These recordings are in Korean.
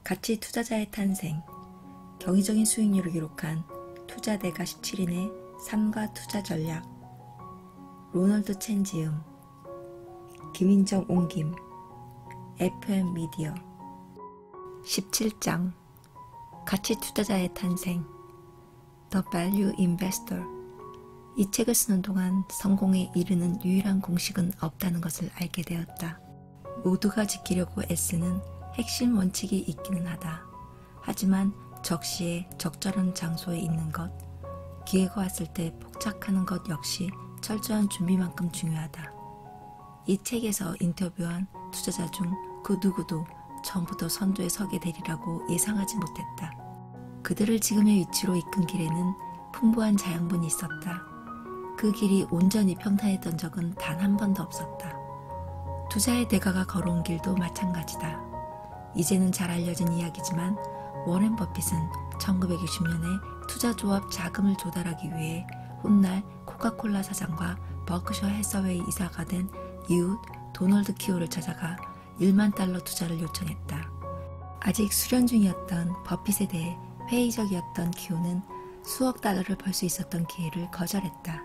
가치 투자자의 탄생, 경이적인 수익률을 기록한 투자대가 17인의 삶과 투자 전략, 로널드 첸지음, 김인정 옹김, FM 미디어. 17장 가치 투자자의 탄생, The Value Investor. 이 책을 쓰는 동안 성공에 이르는 유일한 공식은 없다는 것을 알게 되었다. 모두가 지키려고 애쓰는 핵심 원칙이 있기는 하다. 하지만 적시에 적절한 장소에 있는 것, 기회가 왔을 때 포착하는 것 역시 철저한 준비만큼 중요하다. 이 책에서 인터뷰한 투자자 중 그 누구도 처음부터 선두에 서게 되리라고 예상하지 못했다. 그들을 지금의 위치로 이끈 길에는 풍부한 자양분이 있었다. 그 길이 온전히 평탄했던 적은 단 한 번도 없었다. 투자의 대가가 걸어온 길도 마찬가지다. 이제는 잘 알려진 이야기지만 워렌 버핏은 1960년에 투자조합 자금을 조달하기 위해 훗날 코카콜라 사장과 버크셔 해서웨이 이사가 된 이웃 도널드 키오를 찾아가 1만 달러 투자를 요청했다. 아직 수련 중이었던 버핏에 대해 회의적이었던 키오는 수억 달러를 벌 수 있었던 기회를 거절했다.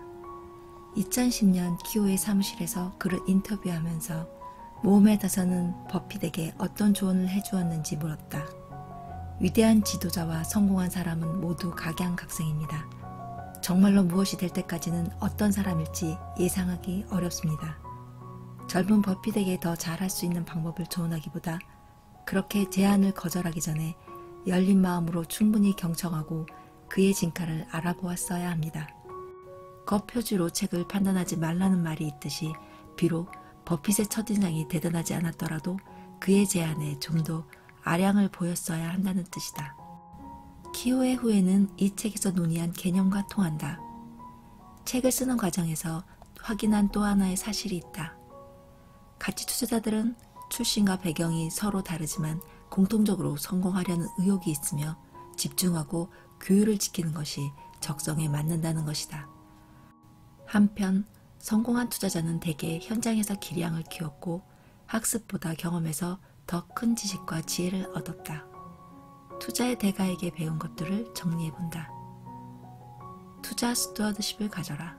2010년 키오의 사무실에서 그를 인터뷰하면서 모험에 나서는 버핏에게 어떤 조언을 해주었는지 물었다. 위대한 지도자와 성공한 사람은 모두 각양각색입니다. 정말로 무엇이 될 때까지는 어떤 사람일지 예상하기 어렵습니다. 젊은 버핏에게 더 잘할 수 있는 방법을 조언하기보다 그렇게 제안을 거절하기 전에 열린 마음으로 충분히 경청하고 그의 진가를 알아보았어야 합니다. 겉표지로 책을 판단하지 말라는 말이 있듯이 비록 버핏의 첫인상이 대단하지 않았더라도 그의 제안에 좀 더 아량을 보였어야 한다는 뜻이다. 키오의 후회는 이 책에서 논의한 개념과 통한다. 책을 쓰는 과정에서 확인한 또 하나의 사실이 있다. 가치 투자자들은 출신과 배경이 서로 다르지만 공통적으로 성공하려는 의욕이 있으며 집중하고 규율을 지키는 것이 적성에 맞는다는 것이다. 한편 성공한 투자자는 대개 현장에서 기량을 키웠고 학습보다 경험에서 더 큰 지식과 지혜를 얻었다. 투자의 대가에게 배운 것들을 정리해본다. 투자 스튜어드십을 가져라.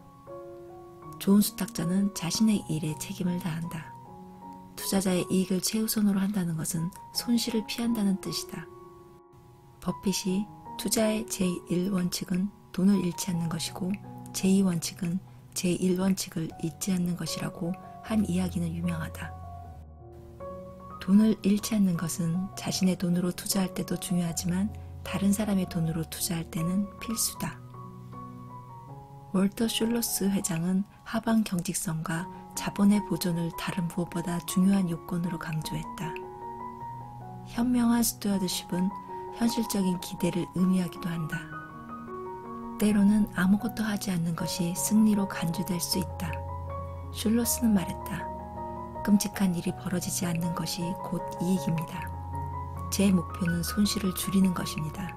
좋은 수탁자는 자신의 일에 책임을 다한다. 투자자의 이익을 최우선으로 한다는 것은 손실을 피한다는 뜻이다. 버핏이 투자의 제1원칙은 돈을 잃지 않는 것이고 제2원칙은 제1원칙을 잊지 않는 것이라고 한 이야기는 유명하다. 돈을 잃지 않는 것은 자신의 돈으로 투자할 때도 중요하지만 다른 사람의 돈으로 투자할 때는 필수다. 월터 슐러스 회장은 하방 경직성과 자본의 보존을 다른 무엇보다 중요한 요건으로 강조했다. 현명한 스튜어드십은 현실적인 기대를 의미하기도 한다. 때로는 아무것도 하지 않는 것이 승리로 간주될 수 있다. 슐러스는 말했다. 끔찍한 일이 벌어지지 않는 것이 곧 이익입니다. 제 목표는 손실을 줄이는 것입니다.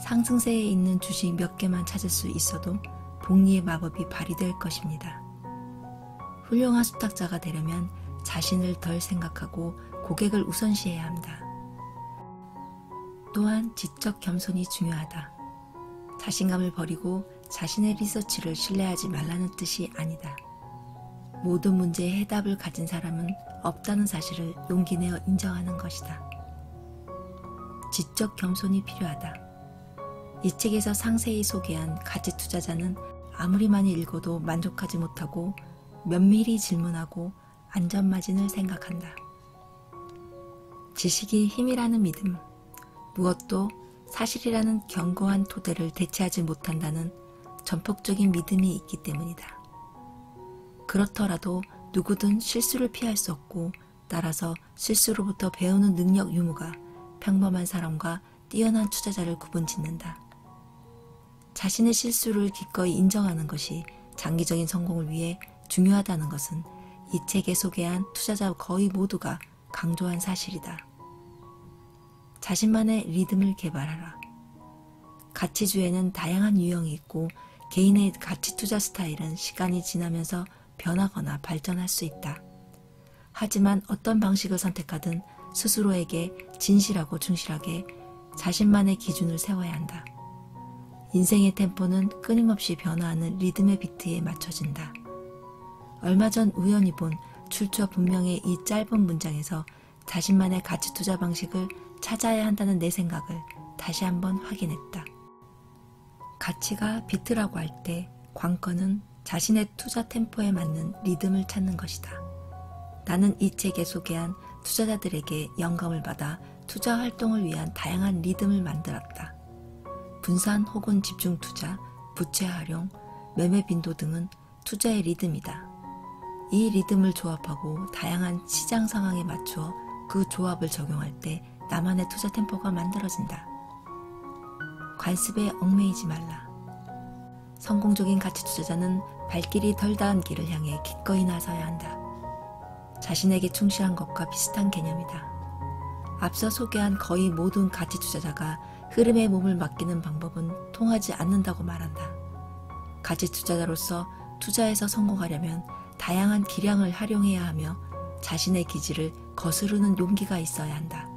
상승세에 있는 주식 몇 개만 찾을 수 있어도 복리의 마법이 발휘될 것입니다. 훌륭한 수탁자가 되려면 자신을 덜 생각하고 고객을 우선시해야 한다. 또한 지적 겸손이 중요하다. 자신감을 버리고 자신의 리서치를 신뢰하지 말라는 뜻이 아니다. 모든 문제에 해답을 가진 사람은 없다는 사실을 용기 내어 인정하는 것이다. 지적 겸손이 필요하다. 이 책에서 상세히 소개한 가치 투자자는 아무리 많이 읽어도 만족하지 못하고 면밀히 질문하고 안전마진을 생각한다. 지식이 힘이라는 믿음, 무엇도 사실이라는 견고한 토대를 대체하지 못한다는 전폭적인 믿음이 있기 때문이다. 그렇더라도 누구든 실수를 피할 수 없고 따라서 실수로부터 배우는 능력 유무가 평범한 사람과 뛰어난 투자자를 구분짓는다. 자신의 실수를 기꺼이 인정하는 것이 장기적인 성공을 위해 중요하다는 것은 이 책에 소개한 투자자 거의 모두가 강조한 사실이다. 자신만의 리듬을 개발하라. 가치주에는 다양한 유형이 있고 개인의 가치 투자 스타일은 시간이 지나면서 변하거나 발전할 수 있다. 하지만 어떤 방식을 선택하든 스스로에게 진실하고 충실하게 자신만의 기준을 세워야 한다. 인생의 템포는 끊임없이 변화하는 리듬의 비트에 맞춰진다. 얼마 전 우연히 본 출처 분명의 이 짧은 문장에서 자신만의 가치 투자 방식을 찾아야 한다는 내 생각을 다시 한번 확인했다. 가치가 비트라고 할 때 관건은 자신의 투자 템포에 맞는 리듬을 찾는 것이다. 나는 이 책에 소개한 투자자들에게 영감을 받아 투자 활동을 위한 다양한 리듬을 만들었다. 분산 혹은 집중 투자, 부채 활용, 매매 빈도 등은 투자의 리듬이다. 이 리듬을 조합하고 다양한 시장 상황에 맞추어 그 조합을 적용할 때 나만의 투자 템포가 만들어진다. 관습에 얽매이지 말라. 성공적인 가치 투자자는 발길이 덜 닿은 길을 향해 기꺼이 나서야 한다. 자신에게 충실한 것과 비슷한 개념이다. 앞서 소개한 거의 모든 가치 투자자가 흐름에 몸을 맡기는 방법은 통하지 않는다고 말한다. 가치 투자자로서 투자에서 성공하려면 다양한 기량을 활용해야 하며 자신의 기질을 거스르는 용기가 있어야 한다.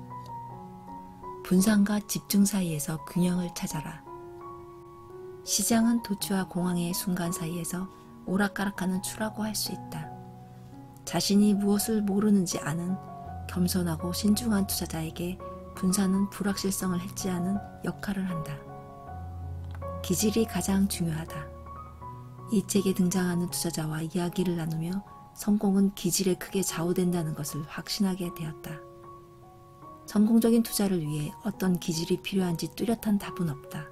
분산과 집중 사이에서 균형을 찾아라. 시장은 도취와 공황의 순간 사이에서 오락가락하는 추라고 할 수 있다. 자신이 무엇을 모르는지 아는 겸손하고 신중한 투자자에게 분산은 불확실성을 해지하는 역할을 한다. 기질이 가장 중요하다. 이 책에 등장하는 투자자와 이야기를 나누며 성공은 기질에 크게 좌우된다는 것을 확신하게 되었다. 성공적인 투자를 위해 어떤 기질이 필요한지 뚜렷한 답은 없다.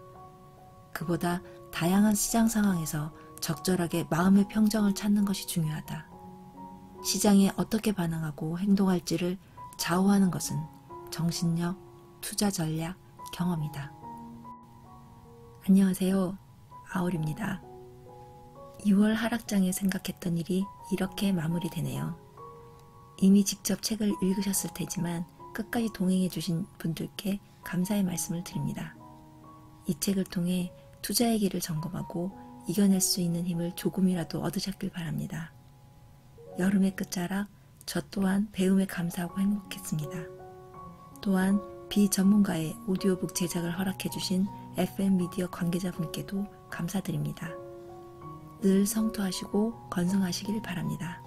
그보다 다양한 시장 상황에서 적절하게 마음의 평정을 찾는 것이 중요하다. 시장에 어떻게 반응하고 행동할지를 좌우하는 것은 정신력, 투자 전략, 경험이다. 안녕하세요. 아울입니다. 2월 하락장에 생각했던 일이 이렇게 마무리되네요. 이미 직접 책을 읽으셨을 테지만 끝까지 동행해 주신 분들께 감사의 말씀을 드립니다. 이 책을 통해 투자의 길을 점검하고 이겨낼 수 있는 힘을 조금이라도 얻으셨길 바랍니다. 여름의 끝자락, 저 또한 배움에 감사하고 행복했습니다. 또한 비전문가의 오디오북 제작을 허락해 주신 FM 미디어 관계자분께도 감사드립니다. 늘 성토하시고 건승하시길 바랍니다.